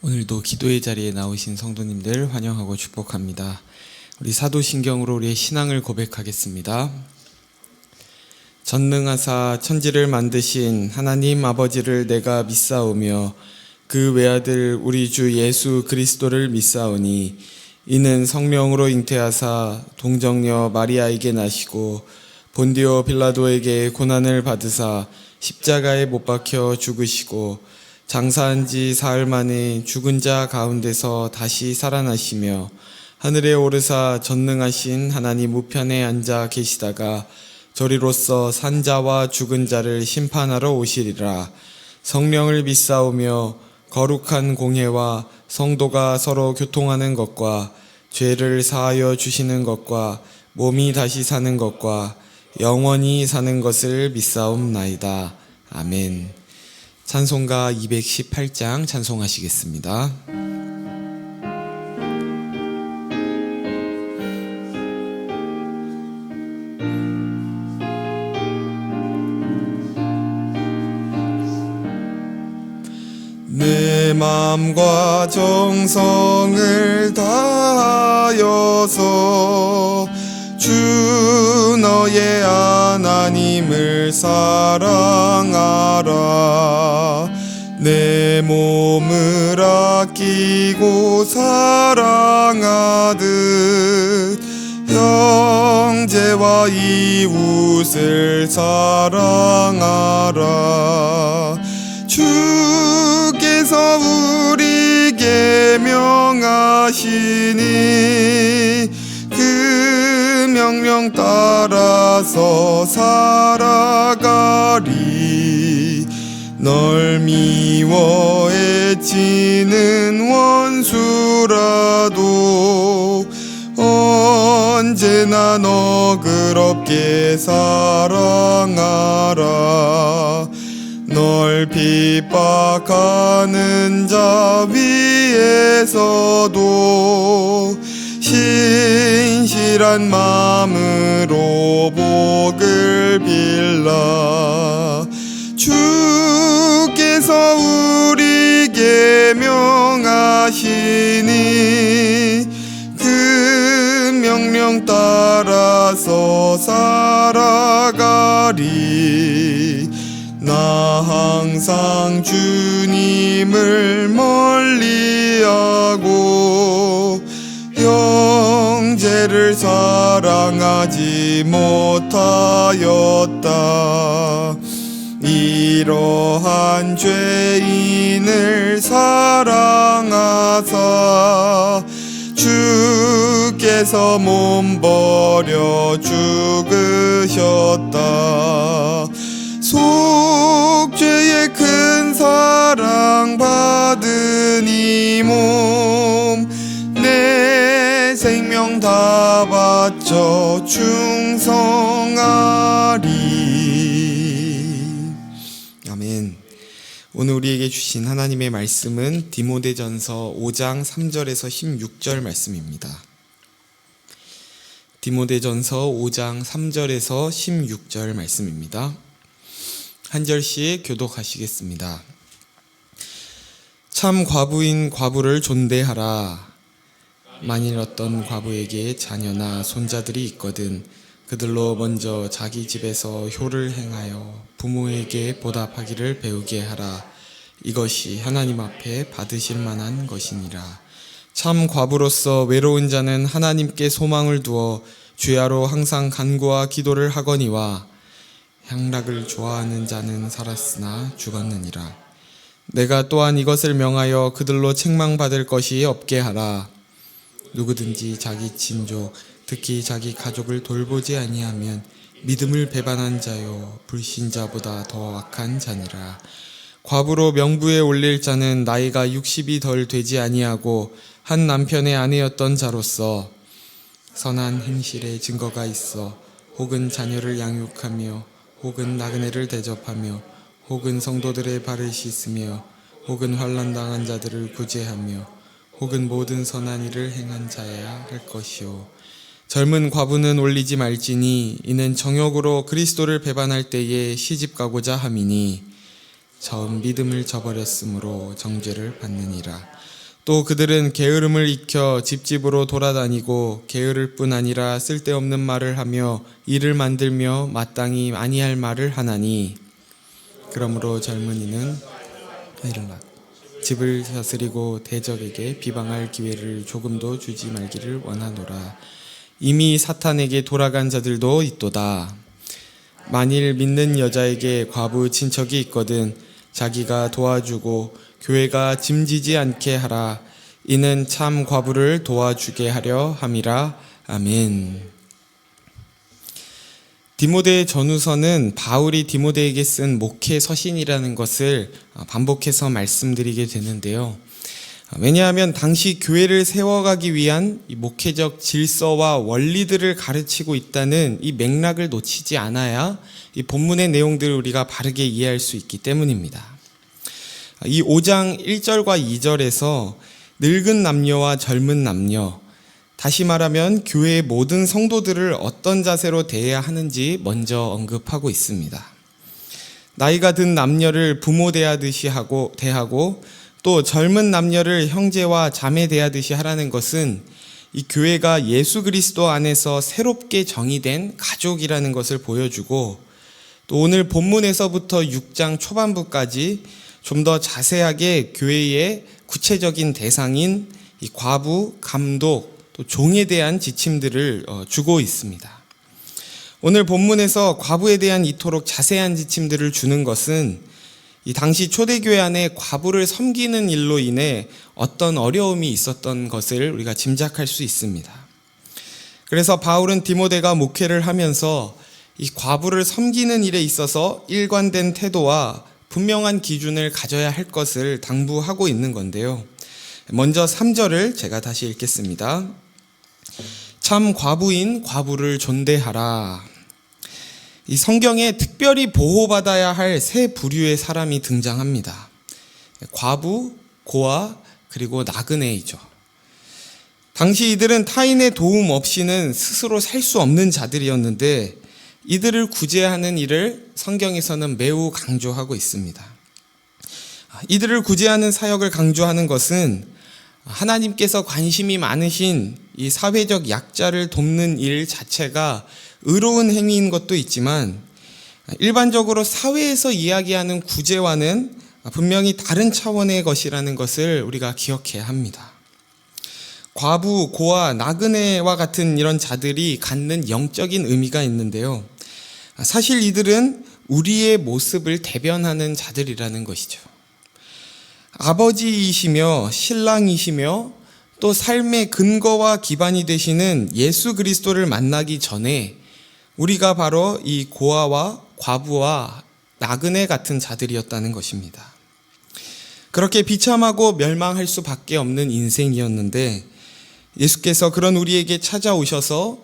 오늘도 기도의 자리에 나오신 성도님들 환영하고 축복합니다. 우리 사도신경으로 우리의 신앙을 고백하겠습니다. 전능하사 천지를 만드신 하나님 아버지를 내가 믿사오며 그 외아들 우리 주 예수 그리스도를 믿사오니 이는 성령으로 잉태하사 동정녀 마리아에게 나시고 본디오 빌라도에게 고난을 받으사 십자가에 못 박혀 죽으시고 장사한 지 사흘 만에 죽은 자 가운데서 다시 살아나시며 하늘에 오르사 전능하신 하나님 우편에 앉아 계시다가 저리로서 산 자와 죽은 자를 심판하러 오시리라. 성령을 믿사오며 거룩한 공회와 성도가 서로 교통하는 것과 죄를 사하여 주시는 것과 몸이 다시 사는 것과 영원히 사는 것을 믿사옵나이다. 아멘. 찬송가 218장 찬송하시겠습니다. 내 맘과 정성을 다하여서 주 너의 하나님을 사랑하라. 내 몸을 아끼고 사랑하듯 형제와 이웃을 사랑하라. 주께서 우리에게 명하시니 그 명령 따라서 살아가리. 널 미워 애치는 원수라도 언제나 너그럽게 사랑하라. 널 핍박하는 자 위에서도 신실한 마음으로 복을 빌라. 주께서 우리에게 명하시니 그 명령 따라서 살아가리. 나 항상 주님을 멀리하고 형제를 사랑하지 못하였다. 이러한 죄인을 사랑하사 주께서 몸 버려 죽으셨다. 속죄의 큰 사랑 받은 이 몸 내 생명 다 바쳐 충성하리. 아멘. 오늘 우리에게 주신 하나님의 말씀은 디모데전서 5장 3절에서 16절 말씀입니다. 디모데전서 5장 3절에서 16절 말씀입니다. 한 절씩 교독하시겠습니다. 참 과부인 과부를 존대하라. 만일 어떤 과부에게 자녀나 손자들이 있거든 그들로 먼저 자기 집에서 효를 행하여 부모에게 보답하기를 배우게 하라. 이것이 하나님 앞에 받으실 만한 것이니라. 참 과부로서 외로운 자는 하나님께 소망을 두어 주야로 항상 간구와 기도를 하거니와 향락을 좋아하는 자는 살았으나 죽었느니라. 내가 또한 이것을 명하여 그들로 책망받을 것이 없게 하라. 누구든지 자기 친족 특히 자기 가족을 돌보지 아니하면 믿음을 배반한 자요 불신자보다 더 악한 자니라. 과부로 명부에 올릴 자는 나이가 60이 덜 되지 아니하고 한 남편의 아내였던 자로서 선한 행실의 증거가 있어 혹은 자녀를 양육하며 혹은 나그네를 대접하며 혹은 성도들의 발을 씻으며 혹은 환난당한 자들을 구제하며 혹은 모든 선한 일을 행한 자여야 할 것이요. 젊은 과부는 올리지 말지니 이는 정욕으로 그리스도를 배반할 때에 시집가고자 함이니 처음 믿음을 저버렸으므로 정죄를 받느니라. 또 그들은 게으름을 익혀 집집으로 돌아다니고 게으를 뿐 아니라 쓸데없는 말을 하며 일을 만들며 마땅히 아니할 말을 하나니 그러므로 젊은이는 일어나 집을 다스리고 대적에게 비방할 기회를 조금도 주지 말기를 원하노라. 이미 사탄에게 돌아간 자들도 있도다. 만일 믿는 여자에게 과부 친척이 있거든 자기가 도와주고 교회가 짐지지 않게 하라. 이는 참 과부를 도와주게 하려 함이라. 아멘. 디모데 전후서는 바울이 디모데에게 쓴 목회 서신이라는 것을 반복해서 말씀드리게 되는데요. 왜냐하면 당시 교회를 세워가기 위한 이 목회적 질서와 원리들을 가르치고 있다는 이 맥락을 놓치지 않아야 이 본문의 내용들을 우리가 바르게 이해할 수 있기 때문입니다. 이 5장 1절과 2절에서 늙은 남녀와 젊은 남녀, 다시 말하면 교회의 모든 성도들을 어떤 자세로 대해야 하는지 먼저 언급하고 있습니다. 나이가 든 남녀를 부모 대하듯이 대하고 또 젊은 남녀를 형제와 자매 대하듯이 하라는 것은 이 교회가 예수 그리스도 안에서 새롭게 정의된 가족이라는 것을 보여주고 또 오늘 본문에서부터 6장 초반부까지 좀 더 자세하게 교회의 구체적인 대상인 이 과부, 감독, 또 종에 대한 지침들을 주고 있습니다. 오늘 본문에서 과부에 대한 이토록 자세한 지침들을 주는 것은 이 당시 초대교회 안에 과부를 섬기는 일로 인해 어떤 어려움이 있었던 것을 우리가 짐작할 수 있습니다. 그래서 바울은 디모데가 목회를 하면서 이 과부를 섬기는 일에 있어서 일관된 태도와 분명한 기준을 가져야 할 것을 당부하고 있는 건데요. 먼저 3절을 제가 다시 읽겠습니다. 참 과부인 과부를 존대하라. 이 성경에 특별히 보호받아야 할 세 부류의 사람이 등장합니다. 과부, 고아, 그리고 나그네이죠. 당시 이들은 타인의 도움 없이는 스스로 살 수 없는 자들이었는데 이들을 구제하는 일을 성경에서는 매우 강조하고 있습니다. 이들을 구제하는 사역을 강조하는 것은 하나님께서 관심이 많으신 이 사회적 약자를 돕는 일 자체가 의로운 행위인 것도 있지만 일반적으로 사회에서 이야기하는 구제와는 분명히 다른 차원의 것이라는 것을 우리가 기억해야 합니다. 과부, 고아, 나그네와 같은 이런 자들이 갖는 영적인 의미가 있는데요. 사실 이들은 우리의 모습을 대변하는 자들이라는 것이죠. 아버지이시며 신랑이시며 또 삶의 근거와 기반이 되시는 예수 그리스도를 만나기 전에 우리가 바로 이 고아와 과부와 나그네 같은 자들이었다는 것입니다. 그렇게 비참하고 멸망할 수밖에 없는 인생이었는데 예수께서 그런 우리에게 찾아오셔서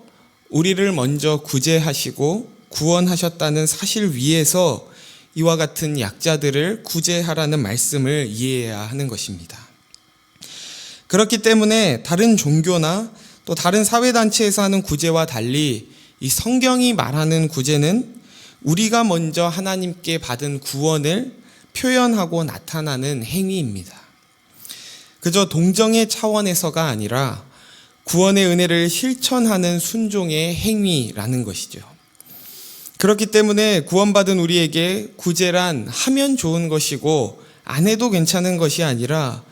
우리를 먼저 구제하시고 구원하셨다는 사실 위에서 이와 같은 약자들을 구제하라는 말씀을 이해해야 하는 것입니다. 그렇기 때문에 다른 종교나 또 다른 사회단체에서 하는 구제와 달리 이 성경이 말하는 구제는 우리가 먼저 하나님께 받은 구원을 표현하고 나타나는 행위입니다. 그저 동정의 차원에서가 아니라 구원의 은혜를 실천하는 순종의 행위라는 것이죠. 그렇기 때문에 구원받은 우리에게 구제란 하면 좋은 것이고 안 해도 괜찮은 것이 아니라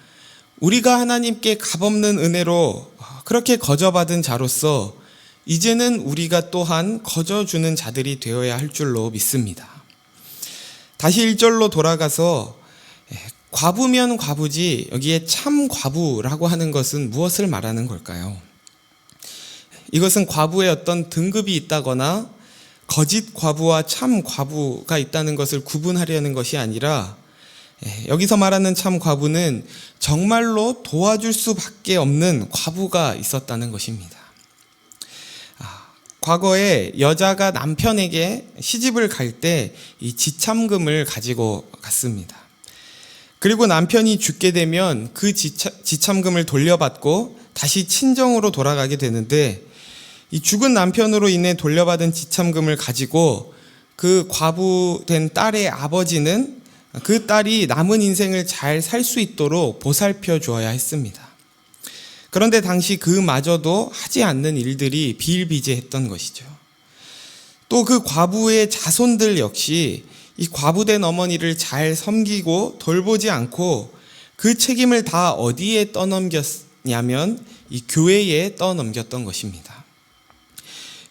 우리가 하나님께 값없는 은혜로 그렇게 거저받은 자로서 이제는 우리가 또한 거저주는 자들이 되어야 할 줄로 믿습니다. 다시 1절로 돌아가서 과부면 과부지 여기에 참 과부라고 하는 것은 무엇을 말하는 걸까요? 이것은 과부의 어떤 등급이 있다거나 거짓 과부와 참 과부가 있다는 것을 구분하려는 것이 아니라 여기서 말하는 참 과부는 정말로 도와줄 수밖에 없는 과부가 있었다는 것입니다. 과거에 여자가 남편에게 시집을 갈 때 이 지참금을 가지고 갔습니다. 그리고 남편이 죽게 되면 그 지참금을 돌려받고 다시 친정으로 돌아가게 되는데 이 죽은 남편으로 인해 돌려받은 지참금을 가지고 그 과부된 딸의 아버지는 그 딸이 남은 인생을 잘 살 수 있도록 보살펴 주어야 했습니다. 그런데 당시 그마저도 하지 않는 일들이 비일비재했던 것이죠. 또 그 과부의 자손들 역시 이 과부된 어머니를 잘 섬기고 돌보지 않고 그 책임을 다 어디에 떠넘겼냐면 이 교회에 떠넘겼던 것입니다.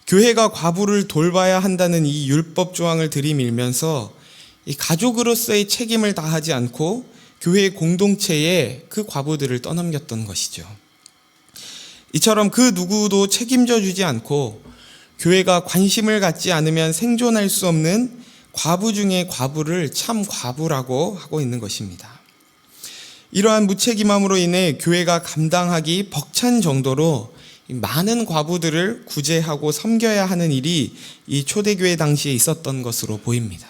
교회가 과부를 돌봐야 한다는 이 율법 조항을 들이밀면서 이 가족으로서의 책임을 다하지 않고 교회 공동체에 그 과부들을 떠넘겼던 것이죠. 이처럼 그 누구도 책임져 주지 않고 교회가 관심을 갖지 않으면 생존할 수 없는 과부 중의 과부를 참 과부라고 하고 있는 것입니다. 이러한 무책임함으로 인해 교회가 감당하기 벅찬 정도로 많은 과부들을 구제하고 섬겨야 하는 일이 이 초대교회 당시에 있었던 것으로 보입니다.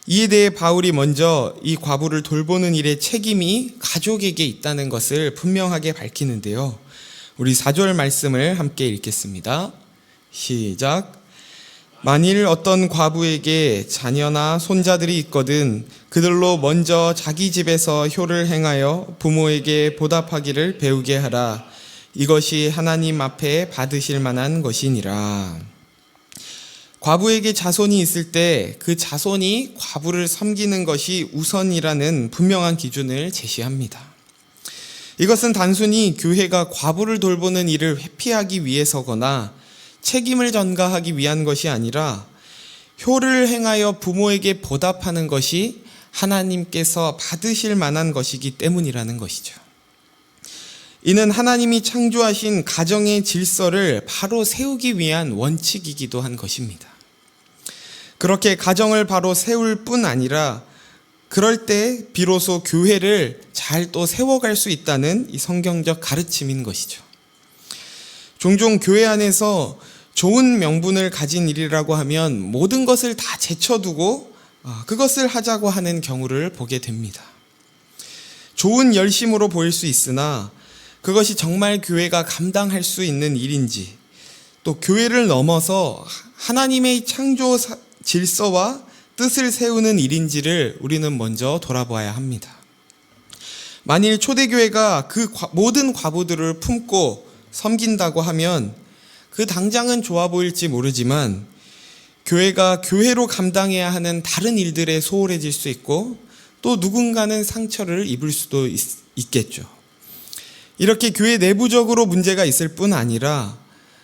이에 대해 바울이 먼저 이 과부를 돌보는 일의 책임이 가족에게 있다는 것을 분명하게 밝히는데요. 우리 4절 말씀을 함께 읽겠습니다. 시작. 만일 어떤 과부에게 자녀나 손자들이 있거든 그들로 먼저 자기 집에서 효를 행하여 부모에게 보답하기를 배우게 하라. 이것이 하나님 앞에 받으실 만한 것이니라. 과부에게 자손이 있을 때 그 자손이 과부를 섬기는 것이 우선이라는 분명한 기준을 제시합니다. 이것은 단순히 교회가 과부를 돌보는 일을 회피하기 위해서거나 책임을 전가하기 위한 것이 아니라 효를 행하여 부모에게 보답하는 것이 하나님께서 받으실 만한 것이기 때문이라는 것이죠. 이는 하나님이 창조하신 가정의 질서를 바로 세우기 위한 원칙이기도 한 것입니다. 그렇게 가정을 바로 세울 뿐 아니라 그럴 때 비로소 교회를 잘 또 세워갈 수 있다는 이 성경적 가르침인 것이죠. 종종 교회 안에서 좋은 명분을 가진 일이라고 하면 모든 것을 다 제쳐두고 그것을 하자고 하는 경우를 보게 됩니다. 좋은 열심으로 보일 수 있으나 그것이 정말 교회가 감당할 수 있는 일인지 또 교회를 넘어서 하나님의 창조 질서와 뜻을 세우는 일인지를 우리는 먼저 돌아봐야 합니다. 만일 초대교회가 그 모든 과부들을 품고 섬긴다고 하면 그 당장은 좋아 보일지 모르지만 교회가 교회로 감당해야 하는 다른 일들에 소홀해질 수 있고 또 누군가는 상처를 입을 수도 있겠죠. 이렇게 교회 내부적으로 문제가 있을 뿐 아니라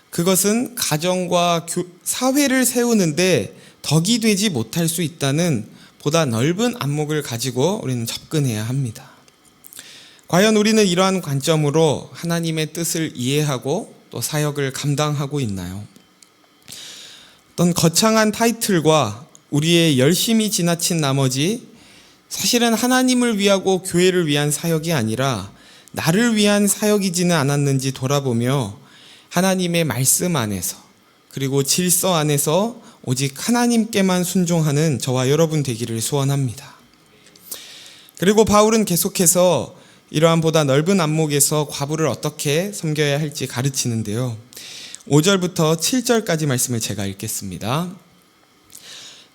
그것은 가정과 사회를 세우는데 덕이 되지 못할 수 있다는 보다 넓은 안목을 가지고 우리는 접근해야 합니다. 과연 우리는 이러한 관점으로 하나님의 뜻을 이해하고 또 사역을 감당하고 있나요? 어떤 거창한 타이틀과 우리의 열심이 지나친 나머지 사실은 하나님을 위하고 교회를 위한 사역이 아니라 나를 위한 사역이지는 않았는지 돌아보며 하나님의 말씀 안에서 그리고 질서 안에서 오직 하나님께만 순종하는 저와 여러분 되기를 소원합니다. 그리고 바울은 계속해서 이러한 보다 넓은 안목에서 과부를 어떻게 섬겨야 할지 가르치는데요. 5절부터 7절까지 말씀을 제가 읽겠습니다.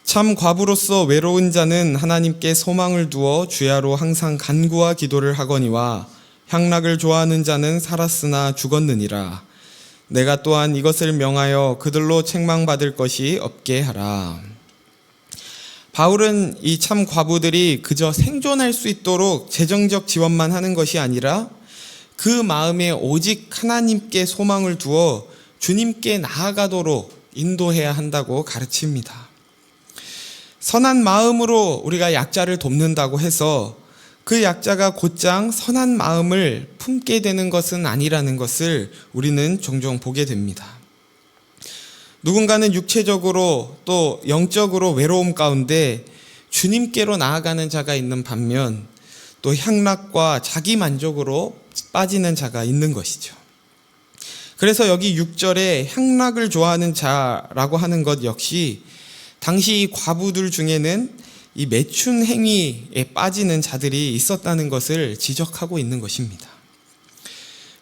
참 과부로서 외로운 자는 하나님께 소망을 두어 주야로 항상 간구와 기도를 하거니와 향락을 좋아하는 자는 살았으나 죽었느니라. 내가 또한 이것을 명하여 그들로 책망받을 것이 없게 하라. 바울은 이 참 과부들이 그저 생존할 수 있도록 재정적 지원만 하는 것이 아니라 그 마음에 오직 하나님께 소망을 두어 주님께 나아가도록 인도해야 한다고 가르칩니다. 선한 마음으로 우리가 약자를 돕는다고 해서 그 약자가 곧장 선한 마음을 품게 되는 것은 아니라는 것을 우리는 종종 보게 됩니다. 누군가는 육체적으로 또 영적으로 외로움 가운데 주님께로 나아가는 자가 있는 반면 또 향락과 자기 만족으로 빠지는 자가 있는 것이죠. 그래서 여기 6절에 향락을 좋아하는 자라고 하는 것 역시 당시 이 과부들 중에는 이 매춘 행위에 빠지는 자들이 있었다는 것을 지적하고 있는 것입니다.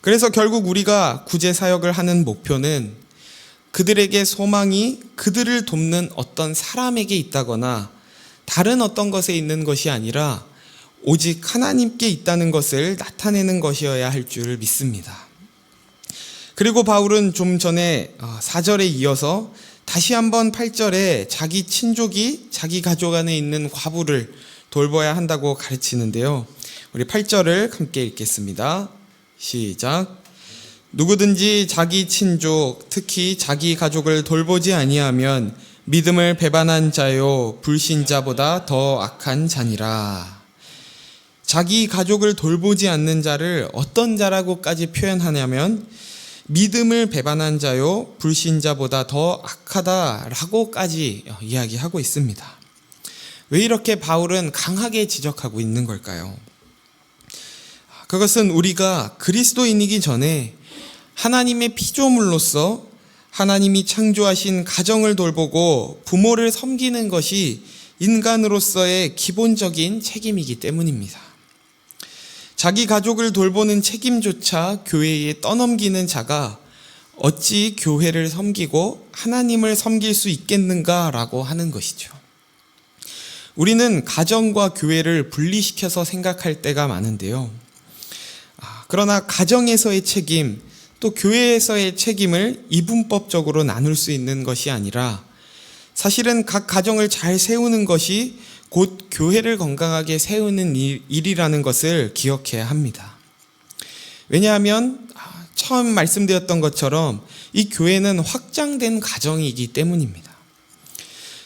그래서 결국 우리가 구제 사역을 하는 목표는 그들에게 소망이 그들을 돕는 어떤 사람에게 있다거나 다른 어떤 것에 있는 것이 아니라 오직 하나님께 있다는 것을 나타내는 것이어야 할 줄 믿습니다. 그리고 바울은 좀 전에 4절에 이어서 다시 한번 8절에 자기 친족이 자기 가족 안에 있는 과부를 돌봐야 한다고 가르치는데요. 우리 8절을 함께 읽겠습니다. 시작. 누구든지 자기 친족, 특히 자기 가족을 돌보지 아니하면 믿음을 배반한 자요 불신자보다 더 악한 자니라. 자기 가족을 돌보지 않는 자를 어떤 자라고까지 표현하냐면 믿음을 배반한 자요 불신자보다 더 악하다라고까지 이야기하고 있습니다. 왜 이렇게 바울은 강하게 지적하고 있는 걸까요? 그것은 우리가 그리스도인이기 전에 하나님의 피조물로서 하나님이 창조하신 가정을 돌보고 부모를 섬기는 것이 인간으로서의 기본적인 책임이기 때문입니다. 자기 가족을 돌보는 책임조차 교회에 떠넘기는 자가 어찌 교회를 섬기고 하나님을 섬길 수 있겠는가라고 하는 것이죠. 우리는 가정과 교회를 분리시켜서 생각할 때가 많은데요. 그러나 가정에서의 책임, 또 교회에서의 책임을 이분법적으로 나눌 수 있는 것이 아니라 사실은 각 가정을 잘 세우는 것이 곧 교회를 건강하게 세우는 일이라는 것을 기억해야 합니다. 왜냐하면 처음 말씀드렸던 것처럼 이 교회는 확장된 가정이기 때문입니다.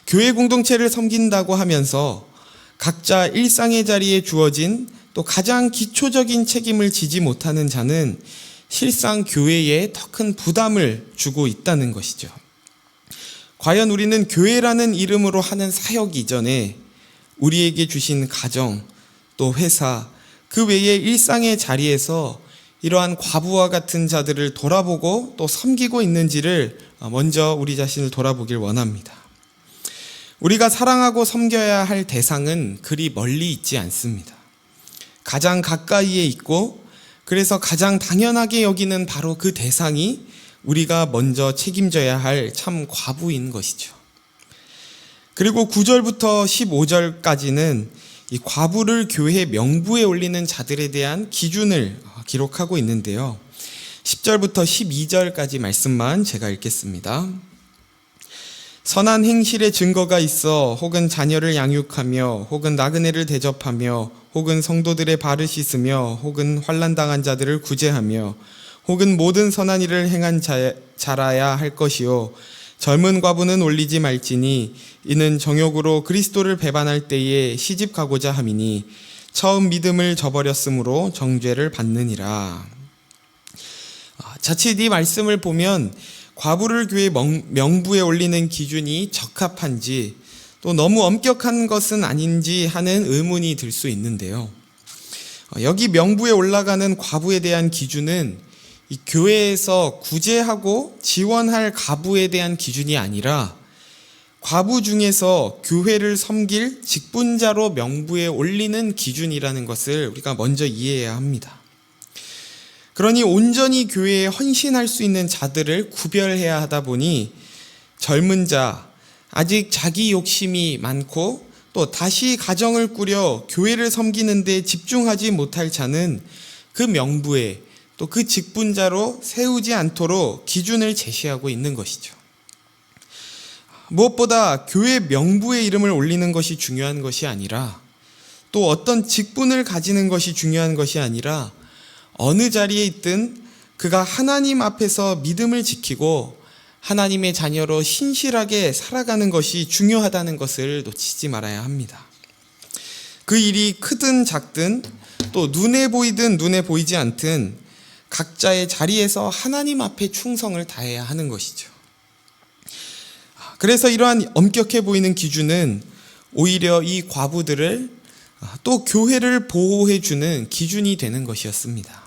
교회 공동체를 섬긴다고 하면서 각자 일상의 자리에 주어진 또 가장 기초적인 책임을 지지 못하는 자는 실상 교회에 더 큰 부담을 주고 있다는 것이죠. 과연 우리는 교회라는 이름으로 하는 사역 이전에 우리에게 주신 가정, 또 회사, 그 외의 일상의 자리에서 이러한 과부와 같은 자들을 돌아보고 또 섬기고 있는지를 먼저 우리 자신을 돌아보길 원합니다. 우리가 사랑하고 섬겨야 할 대상은 그리 멀리 있지 않습니다. 가장 가까이에 있고 그래서 가장 당연하게 여기는 바로 그 대상이 우리가 먼저 책임져야 할 참 과부인 것이죠. 그리고 9절부터 15절까지는 이 과부를 교회 명부에 올리는 자들에 대한 기준을 기록하고 있는데요. 10절부터 12절까지 말씀만 제가 읽겠습니다. 선한 행실의 증거가 있어 혹은 자녀를 양육하며 혹은 나그네를 대접하며 혹은 성도들의 발을 씻으며 혹은 환난당한 자들을 구제하며 혹은 모든 선한 일을 행한 자라야 할 것이요 젊은 과부는 올리지 말지니 이는 정욕으로 그리스도를 배반할 때에 시집 가고자 함이니 처음 믿음을 저버렸으므로 정죄를 받느니라. 자칫 이 말씀을 보면 과부를 교회 명부에 올리는 기준이 적합한지 또 너무 엄격한 것은 아닌지 하는 의문이 들 수 있는데요. 여기 명부에 올라가는 과부에 대한 기준은 이 교회에서 구제하고 지원할 가부에 대한 기준이 아니라 과부 중에서 교회를 섬길 직분자로 명부에 올리는 기준이라는 것을 우리가 먼저 이해해야 합니다. 그러니 온전히 교회에 헌신할 수 있는 자들을 구별해야 하다 보니 젊은 자, 아직 자기 욕심이 많고 또 다시 가정을 꾸려 교회를 섬기는 데 집중하지 못할 자는 그 명부에 또 그 직분자로 세우지 않도록 기준을 제시하고 있는 것이죠. 무엇보다 교회 명부의 이름을 올리는 것이 중요한 것이 아니라 또 어떤 직분을 가지는 것이 중요한 것이 아니라 어느 자리에 있든 그가 하나님 앞에서 믿음을 지키고 하나님의 자녀로 신실하게 살아가는 것이 중요하다는 것을 놓치지 말아야 합니다. 그 일이 크든 작든 또 눈에 보이든 눈에 보이지 않든 각자의 자리에서 하나님 앞에 충성을 다해야 하는 것이죠. 그래서 이러한 엄격해 보이는 기준은 오히려 이 과부들을 또 교회를 보호해주는 기준이 되는 것이었습니다.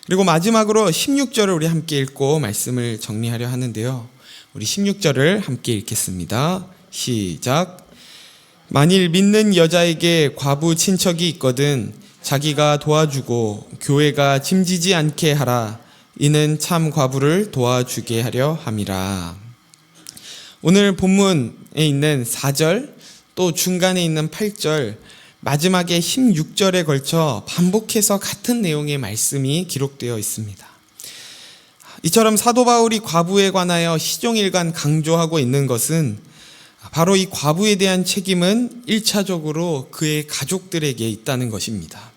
그리고 마지막으로 16절을 우리 함께 읽고 말씀을 정리하려 하는데요. 우리 16절을 함께 읽겠습니다. 시작. 만일 믿는 여자에게 과부 친척이 있거든 자기가 도와주고 교회가 짐지지 않게 하라. 이는 참 과부를 도와주게 하려 함이라. 오늘 본문에 있는 4절 또 중간에 있는 8절, 마지막에 16절에 걸쳐 반복해서 같은 내용의 말씀이 기록되어 있습니다. 이처럼 사도 바울이 과부에 관하여 시종일관 강조하고 있는 것은 바로 이 과부에 대한 책임은 1차적으로 그의 가족들에게 있다는 것입니다.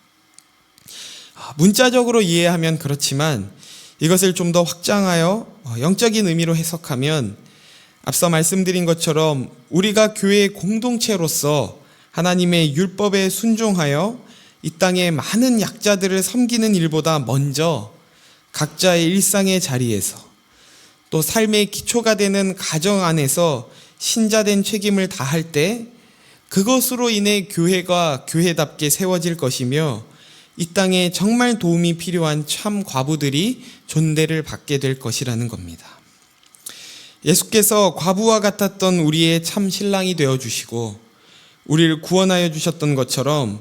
문자적으로 이해하면 그렇지만 이것을 좀 더 확장하여 영적인 의미로 해석하면 앞서 말씀드린 것처럼 우리가 교회의 공동체로서 하나님의 율법에 순종하여 이 땅의 많은 약자들을 섬기는 일보다 먼저 각자의 일상의 자리에서 또 삶의 기초가 되는 가정 안에서 신자된 책임을 다할 때 그것으로 인해 교회가 교회답게 세워질 것이며 이 땅에 정말 도움이 필요한 참 과부들이 존대를 받게 될 것이라는 겁니다. 예수께서 과부와 같았던 우리의 참 신랑이 되어주시고 우리를 구원하여 주셨던 것처럼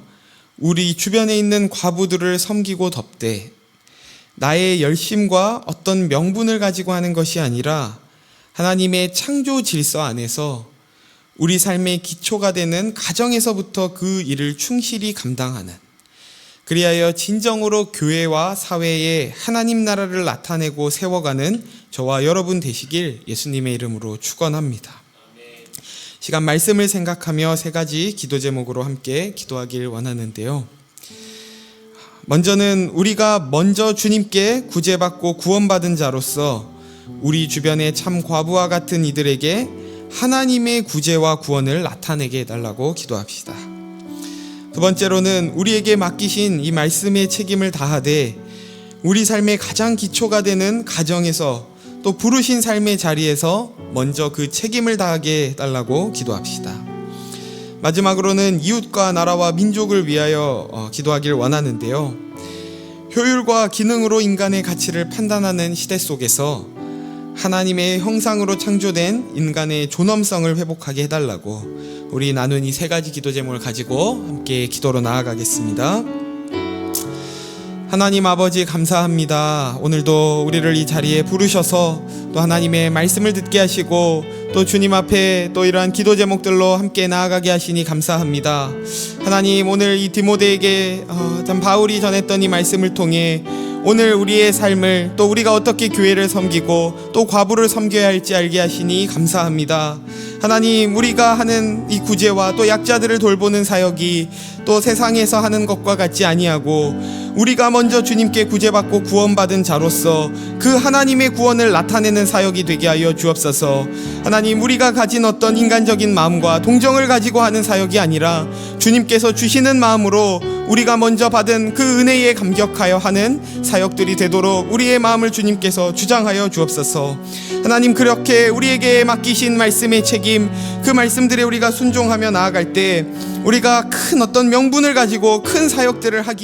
우리 주변에 있는 과부들을 섬기고 덮되 나의 열심과 어떤 명분을 가지고 하는 것이 아니라 하나님의 창조 질서 안에서 우리 삶의 기초가 되는 가정에서부터 그 일을 충실히 감당하는, 그리하여 진정으로 교회와 사회에 하나님 나라를 나타내고 세워가는 저와 여러분 되시길 예수님의 이름으로 축원합니다. 시간 말씀을 생각하며 세 가지 기도 제목으로 함께 기도하길 원하는데요. 먼저는 우리가 먼저 주님께 구제받고 구원받은 자로서 우리 주변의 참 과부와 같은 이들에게 하나님의 구제와 구원을 나타내게 해달라고 기도합시다. 두 번째로는 우리에게 맡기신 이 말씀의 책임을 다하되 우리 삶의 가장 기초가 되는 가정에서 또 부르신 삶의 자리에서 먼저 그 책임을 다하게 해달라고 기도합시다. 마지막으로는 이웃과 나라와 민족을 위하여 기도하길 원하는데요. 효율과 기능으로 인간의 가치를 판단하는 시대 속에서 하나님의 형상으로 창조된 인간의 존엄성을 회복하게 해달라고 우리 나눈 이 세 가지 기도 제목을 가지고 함께 기도로 나아가겠습니다. 하나님 아버지 감사합니다. 오늘도 우리를 이 자리에 부르셔서 또 하나님의 말씀을 듣게 하시고 또 주님 앞에 또 이러한 기도 제목들로 함께 나아가게 하시니 감사합니다. 하나님, 오늘 이 디모데에게 참 바울이 전했던 이 말씀을 통해 오늘 우리의 삶을 또 우리가 어떻게 교회를 섬기고 또 과부를 섬겨야 할지 알게 하시니 감사합니다. 하나님, 우리가 하는 이 구제와 또 약자들을 돌보는 사역이 또 세상에서 하는 것과 같지 아니하고 우리가 먼저 주님께 구제받고 구원받은 자로서 그 하나님의 구원을 나타내는 사역이 되게 하여 주옵소서. 하나님, 우리가 가진 어떤 인간적인 마음과 동정을 가지고 하는 사역이 아니라 주님께서 주시는 마음으로 우리가 먼저 받은 그 은혜에 감격하여 하는 사역들이 되도록 우리의 마음을 주님께서 주장하여 주옵소서. 하나님, 그렇게 우리에게 맡기신 말씀의 책임, 그 말씀들에 우리가 순종하며 나아갈 때 우리가 큰 어떤 명분을 가지고 큰 사역들을 하기